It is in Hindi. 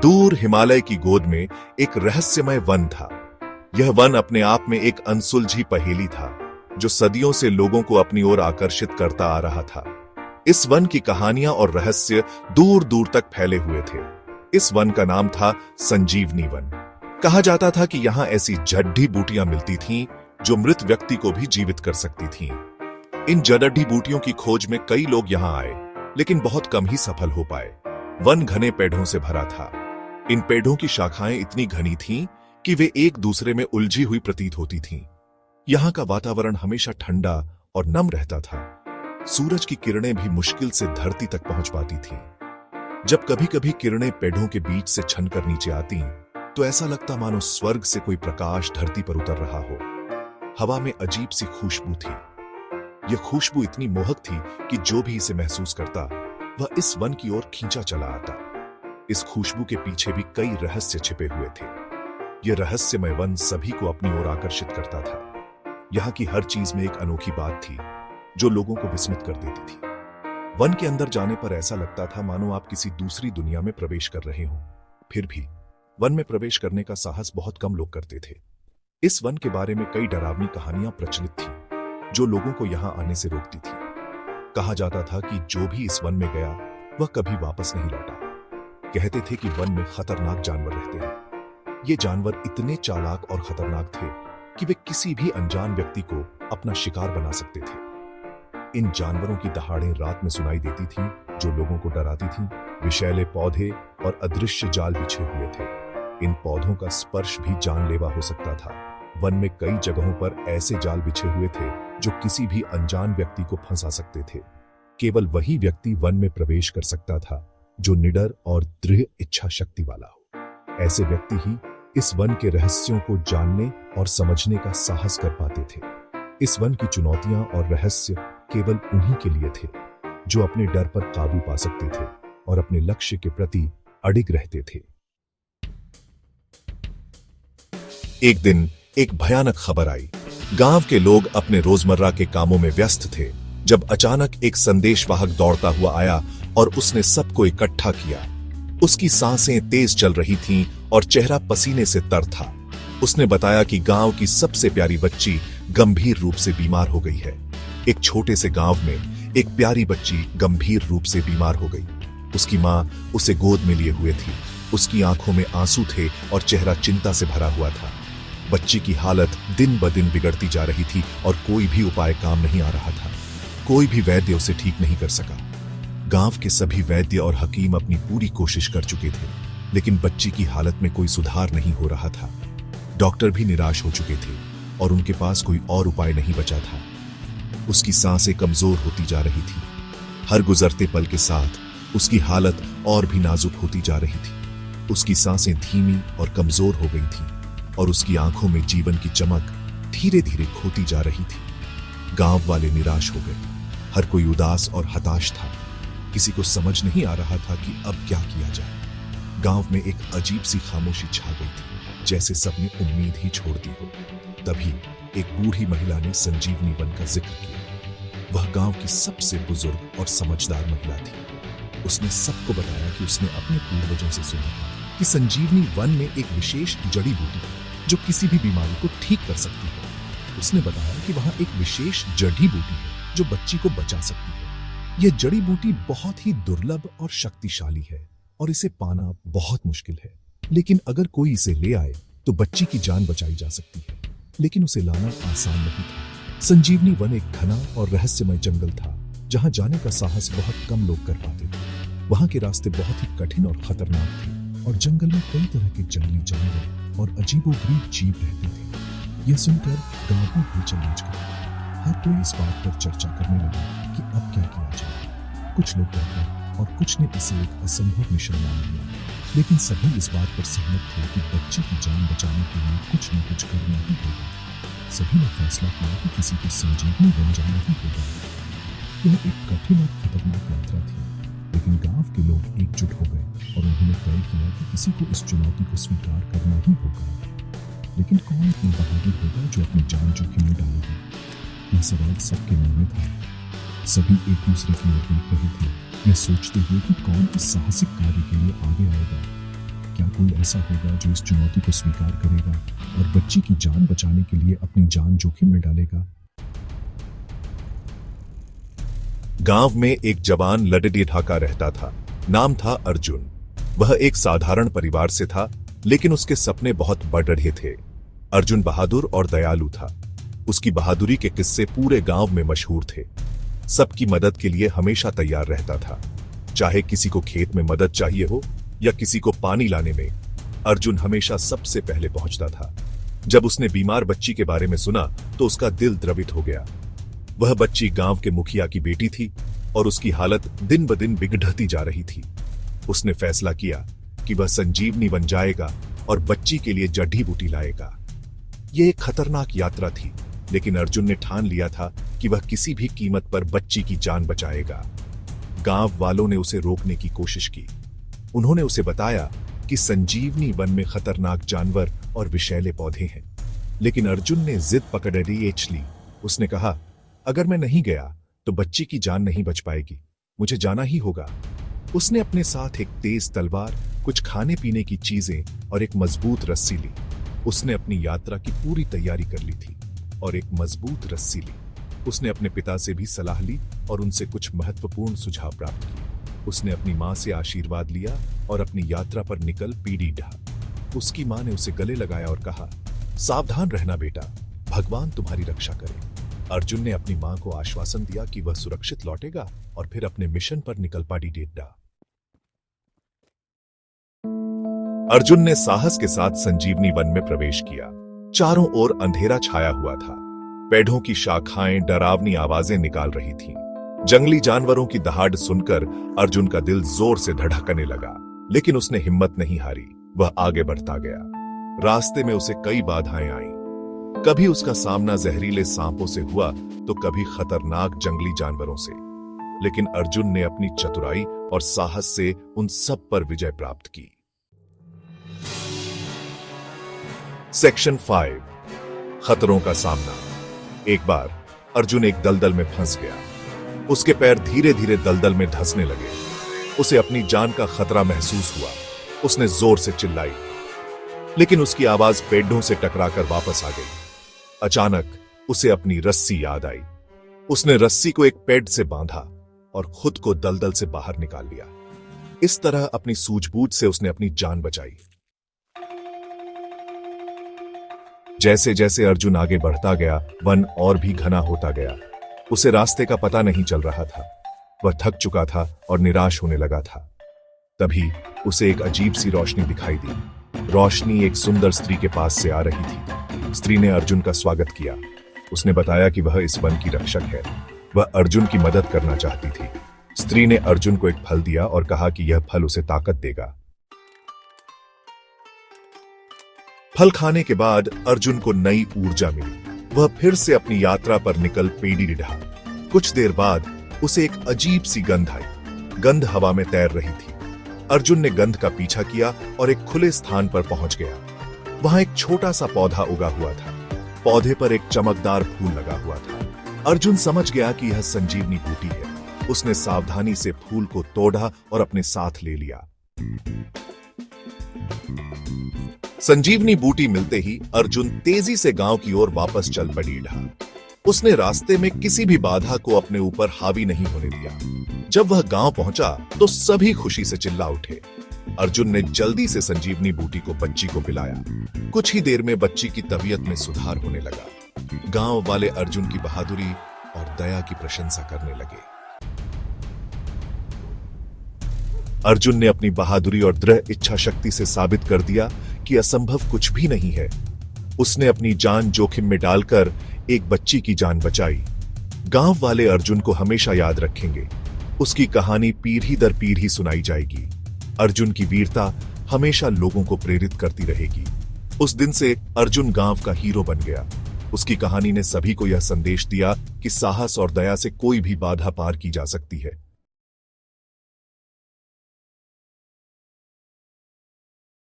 दूर हिमालय की गोद में एक रहस्यमय वन था। यह वन अपने आप में एक अनसुलझी पहेली था, जो सदियों से लोगों को अपनी ओर आकर्षित करता आ रहा था। इस वन की कहानियां और रहस्य दूर दूर तक फैले हुए थे। इस वन का नाम था संजीवनी वन। कहा जाता था कि यहां ऐसी जड़ी बूटियां मिलती थीं, जो मृत व्यक्ति को भी जीवित कर सकती थीं। इन जड़ी बूटियों की खोज में कई लोग यहां आए, लेकिन बहुत कम ही सफल हो पाए। वन घने पेड़ों से भरा था। इन पेड़ों की शाखाएं इतनी घनी थीं कि वे एक दूसरे में उलझी हुई प्रतीत होती थीं। यहां का वातावरण हमेशा ठंडा और नम रहता था। सूरज की किरणें भी मुश्किल से धरती तक पहुंच पाती थीं। जब कभी कभी किरणें पेड़ों के बीच से छनकर नीचे आती, तो ऐसा लगता मानो स्वर्ग से कोई प्रकाश धरती पर उतर रहा हो। हवा में अजीब सी खुशबू थी। यह खुशबू इतनी मोहक थी कि जो भी इसे महसूस करता, वह इस वन की ओर खींचा चला आता। इस खुशबू के पीछे भी कई रहस्य छिपे हुए थे। यह रहस्यमय वन सभी को अपनी ओर आकर्षित करता था। यहां की हर चीज में एक अनोखी बात थी, जो लोगों को विस्मित कर देती थी। वन के अंदर जाने पर ऐसा लगता था मानो आप किसी दूसरी दुनिया में प्रवेश कर रहे हो। फिर भी वन में प्रवेश करने का साहस बहुत कम लोग करते थे। इस वन के बारे में कई डरावनी कहानियां प्रचलित थीं, जो लोगों को यहां आने से रोकती थी। कहा जाता था कि जो भी इस वन में गया, वह कभी वापस नहीं लौटा। कहते थे कि वन में खतरनाक जानवर रहते हैं। ये जानवर इतने चालाक और खतरनाक थे कि वे किसी भी अनजान व्यक्ति को अपना शिकार बना सकते थे। इन जानवरों की दहाड़ें रात में सुनाई देती थीं, जो लोगों को डराती थीं। विषैले पौधे और अदृश्य जाल बिछे हुए थे। इन पौधों का स्पर्श भी जानलेवा हो सकता था। वन में कई जगहों पर ऐसे जाल बिछे हुए थे, जो किसी भी अनजान व्यक्ति को फंसा सकते थे। केवल वही व्यक्ति वन में प्रवेश कर सकता था, जो निडर और दृढ़ इच्छा शक्ति वाला हो। ऐसे व्यक्ति ही इस वन के रहस्यों को जानने और समझने का साहस कर पाते थे। इस वन की चुनौतियां और रहस्य केवल उन्हीं के लिए थे, जो अपने डर पर काबू पा सकते थे और अपने लक्ष्य के प्रति अडिग रहते थे। एक दिन एक भयानक खबर आई। गांव के लोग अपने रोजमर्रा के कामों में व्यस्त थे, जब अचानक एक संदेशवाहक दौड़ता हुआ आया और उसने सबको इकट्ठा किया। उसकी सांसें तेज चल रही थीं और चेहरा पसीने से तर था। उसने बताया कि गांव की सबसे प्यारी बच्ची गंभीर रूप से बीमार हो गई है। एक छोटे से गांव में एक प्यारी बच्ची गंभीर रूप से बीमार हो गई। उसकी मां उसे गोद में लिए हुए थी। उसकी आंखों में आंसू थे और चेहरा चिंता से भरा हुआ था। बच्ची की हालत दिन ब दिन बिगड़ती जा रही थी और कोई भी उपाय काम नहीं आ रहा था। कोई भी वैद्य उसे ठीक नहीं कर सका। गांव के सभी वैद्य और हकीम अपनी पूरी कोशिश कर चुके थे, लेकिन बच्ची की हालत में कोई सुधार नहीं हो रहा था। डॉक्टर भी निराश हो चुके थे और उनके पास कोई और उपाय नहीं बचा था। उसकी सांसें कमजोर होती जा रही थी। हर गुजरते पल के साथ उसकी हालत और भी नाजुक होती जा रही थी। उसकी सांसें धीमी और कमजोर हो गई थीं और उसकी आंखों में जीवन की चमक धीरे धीरे खोती जा रही थी। गांव वाले निराश हो गए। हर कोई उदास और हताश था। किसी को समझ नहीं आ रहा था कि अब क्या किया जाए। गांव में एक अजीब सी खामोशी छा गई थी, जैसे सबने उम्मीद ही छोड़ दी हो। तभी एक बूढ़ी महिला ने संजीवनी वन का जिक्र किया। वह गांव की सबसे बुजुर्ग और समझदार महिला थी। उसने सबको बताया कि उसने अपने पूर्वजों से सुना था कि संजीवनी वन में एक विशेष जड़ी बूटी है, जो किसी भी बीमारी को ठीक कर सकती है। उसने बताया कि वहां एक विशेष जड़ी बूटी है, जो बच्ची को बचा सकती है। यह जड़ी बूटी बहुत ही दुर्लभ और शक्तिशाली है और इसे पाना बहुत मुश्किल है। लेकिन अगर कोई इसे ले आए तो बच्ची की जान बचाई जा सकती है। लेकिन उसे लाना आसान नहीं था। संजीवनी वन एक घना और रहस्यमय जंगल था, जहां जाने का साहस बहुत कम लोग कर पाते थे। वहां के रास्ते बहुत ही कठिन और खतरनाक थे और जंगल में कई तरह के जंगली जानवर और अजीबोगरीब जीव रहते थे। यह सुनकर गांव में हलचल मच गई। हर कोई इस बात पर चर्चा करने लगा कि अब क्या किया जाए। कुछ लोग डर गए और कुछ ने इसे एक असंभव मिशन मान लिया। लेकिन सभी इस बात पर सहमत थे कि बच्चे की जान बचाने के लिए कुछ न कुछ करना ही होगा। सभी ने फैसला किया कि किसी को संजीवनी बन जाना ही होगा। यह एक कठिन और खतरनाक यात्रा थी, लेकिन गांव के लोग एकजुट हो गए और उन्होंने तय किया कि किसी को इस चुनौती को स्वीकार करना ही होगा। लेकिन कौन इतनी बहादुर होगा जो अपनी जान जोखिम में डालेगा? यह सवाल सबके मन में था। सभी एक दूसरे की ओर देख रहे थे, यह सोचते हुए कि कौन इस साहसिक कार्य के लिए आगे आएगा। क्या कोई ऐसा होगा जो इस चुनौती को स्वीकार करेगा और बच्ची की जान बचाने के लिए अपनी जान जोखिम में डालेगा? गांव में एक जवान लडडी ढाका रहता था। नाम था अर्जुन। वह एक साधारण परिवार से था, लेकिन उसके सपने बहुत बढ़ रहे थे। अर्जुन बहादुर और दयालु था। उसकी बहादुरी के किस्से पूरे गांव में मशहूर थे। सबकी मदद के लिए हमेशा तैयार रहता था। चाहे किसी को खेत में मदद चाहिए हो या किसी को पानी लाने में, अर्जुन हमेशा सबसे पहले पहुंचता था। जब उसने बीमार बच्ची के बारे में सुना तो उसका दिल द्रवित हो गया। वह बच्ची गांव के मुखिया की बेटी थी और उसकी हालत दिन ब दिन बिगड़ती जा रही थी। उसने फैसला किया कि वह संजीवनी बन जाएगा और बच्ची के लिए जड़ी बूटी लाएगा। यह एक खतरनाक यात्रा थी, लेकिन अर्जुन ने ठान लिया था कि वह किसी भी कीमत पर बच्ची की जान बचाएगा। गांव वालों ने उसे रोकने की कोशिश की। उन्होंने उसे बताया कि संजीवनी वन में खतरनाक जानवर और विषैले पौधे हैं, लेकिन अर्जुन ने जिद पकड़ ली। उसने कहा, अगर मैं नहीं गया तो बच्ची की जान नहीं बच पाएगी, मुझे जाना ही होगा। उसने अपने साथ एक तेज तलवार, कुछ खाने पीने की चीजें और एक मजबूत रस्सी ली। उसने अपनी यात्रा की पूरी तैयारी कर ली थी और एक मजबूत रस्सी ली। उसने अपने पिता से भी सलाह ली और उनसे कुछ महत्वपूर्ण सुझाव प्राप्त किए। उसने अपनी मां से आशीर्वाद लिया और अपनी यात्रा पर निकल पीढ़ी ढा। उसकी मां ने उसे गले लगाया और कहा, सावधान रहना बेटा, भगवान तुम्हारी रक्षा करे। अर्जुन ने अपनी मां को आश्वासन दिया कि वह सुरक्षित लौटेगा और फिर अपने मिशन पर निकल पड़ी डेड्डा। अर्जुन ने साहस के साथ संजीवनी वन में प्रवेश किया। चारों ओर अंधेरा छाया हुआ था। पेड़ों की शाखाएं डरावनी आवाजें निकाल रही थीं। जंगली जानवरों की दहाड़ सुनकर अर्जुन का दिल जोर से धड़कने लगा, लेकिन उसने हिम्मत नहीं हारी। वह आगे बढ़ता गया। रास्ते में उसे कई बाधाएं आईं। कभी उसका सामना जहरीले सांपों से हुआ तो कभी खतरनाक जंगली जानवरों से, लेकिन अर्जुन ने अपनी चतुराई और साहस से उन सब पर विजय प्राप्त की। सेक्शन 5, खतरों का सामना। एक बार अर्जुन एक दलदल में फंस गया। उसके पैर धीरे धीरे दलदल में धंसने लगे। उसे अपनी जान का खतरा महसूस हुआ। उसने जोर से चिल्लाई, लेकिन उसकी आवाज पेड़ों से टकराकर वापस आ गई। अचानक उसे अपनी रस्सी याद आई। उसने रस्सी को एक पेड़ से बांधा और खुद को दलदल से बाहर निकाल लिया। इस तरह अपनी सूझबूझ से उसने अपनी जान बचाई। जैसे जैसे अर्जुन आगे बढ़ता गया, वन और भी घना होता गया। उसे रास्ते का पता नहीं चल रहा था। वह थक चुका था और निराश होने लगा था। तभी उसे एक अजीब सी रोशनी दिखाई दी। रोशनी एक सुंदर स्त्री के पास से आ रही थी। स्त्री ने अर्जुन का स्वागत किया। उसने बताया कि वह इस वन की रक्षक है। वह अर्जुन की मदद करना चाहती थी। स्त्री ने अर्जुन को एक फल दिया और कहा कि यह फल उसे ताकत देगा। फल खाने के बाद अर्जुन को नई ऊर्जा मिली। वह फिर से अपनी यात्रा पर निकल पेड़ी ढा। कुछ देर बाद उसे एक अजीब सी गंध आई। गंध हवा में तैर रही थी। अर्जुन ने गंध का पीछा किया और एक खुले स्थान पर पहुंच गया। वहां एक छोटा सा पौधा उगा हुआ था। पौधे पर एक चमकदार फूल लगा हुआ था। अर्जुन समझ गया कि यह संजीवनी बूटी है। उसने सावधानी से फूल को तोड़ा और अपने साथ ले लिया। संजीवनी बूटी मिलते ही अर्जुन तेजी से गांव की ओर वापस चल पड़ी। उसने रास्ते में किसी भी बाधा को अपने ऊपर हावी नहीं होने दिया। जब वह गांव पहुंचा तो सभी खुशी से चिल्ला उठे। अर्जुन ने जल्दी से संजीवनी बूटी को बच्ची को पिलाया। कुछ ही देर में बच्ची की तबीयत में सुधार होने लगा। गांव वाले अर्जुन की बहादुरी और दया की प्रशंसा करने लगे। अर्जुन ने अपनी बहादुरी और दृढ़ इच्छा शक्ति से साबित कर दिया कि असंभव कुछ भी नहीं है। उसने अपनी जान जोखिम में डालकर एक बच्ची की जान बचाई। गांव वाले अर्जुन को हमेशा याद रखेंगे। उसकी कहानी पीढ़ी दर पीढ़ी सुनाई जाएगी। अर्जुन की वीरता हमेशा लोगों को प्रेरित करती रहेगी। उस दिन से अर्जुन गांव का हीरो बन गया। उसकी कहानी ने सभी को यह संदेश दिया कि साहस और दया से कोई भी बाधा पार की जा सकती है।